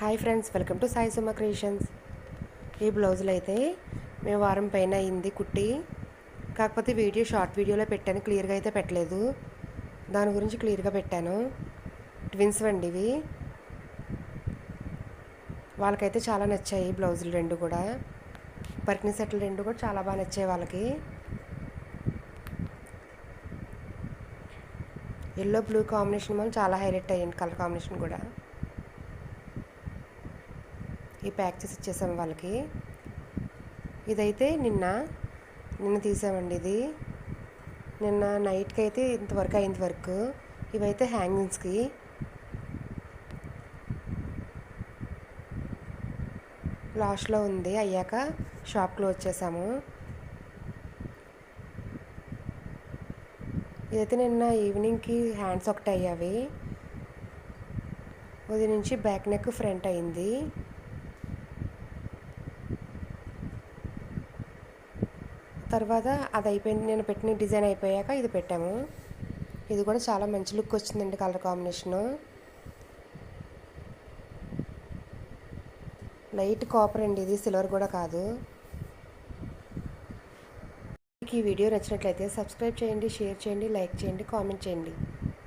Hi friends, welcome to Sai Suma creations. ఈ బ్లౌజులు అయితే మేము వారం పైన అయింది కుట్టి. కాకపోతే షార్ట్ వీడియోలో పెట్టాను, క్లియర్గా అయితే పెట్టలేదు. దాని గురించి క్లియర్గా పెట్టాను. ట్విన్స్ అండి ఇవి. వాళ్ళకైతే చాలా నచ్చాయి బ్లౌజులు రెండు కూడా. పరికిణి సెట్లు రెండు కూడా చాలా బాగా నచ్చాయి వాళ్ళకి. ఎల్లో బ్లూ కాంబినేషన్ వల్ల చాలా హైలైట్ అయ్యింది కలర్ కాంబినేషన్ కూడా. ఈ ప్యాక్ చేసి ఇచ్చేసాము వాళ్ళకి. ఇదైతే నిన్న తీసామండి. ఇది నిన్న నైట్కి అయితే ఇంతవరకు అయింది వర్క్. ఇవైతే హ్యాంగింగ్స్కి. లాస్ట్లో ఉంది, అయ్యాక షాప్ క్లోజ్ చేసాము. ఇదైతే నిన్న ఈవినింగ్కి హ్యాండ్స్ ఒకటి అయ్యావి. ఉదయం నుంచి బ్యాక్ నెక్ ఫ్రంట్ అయింది. తర్వాత అది అయిపోయింది, నేను పెట్టిన డిజైన్ అయిపోయాక ఇది పెట్టాము. ఇది కూడా చాలా మంచి లుక్ వచ్చిందండి కలర్ కాంబినేషను. లైట్ కాపర్ అండి, ఇది సిల్వర్ కూడా కాదు. మీకు ఈ వీడియో నచ్చినట్లయితే సబ్స్క్రైబ్ చేయండి, షేర్ చేయండి, లైక్ చేయండి, కామెంట్ చేయండి.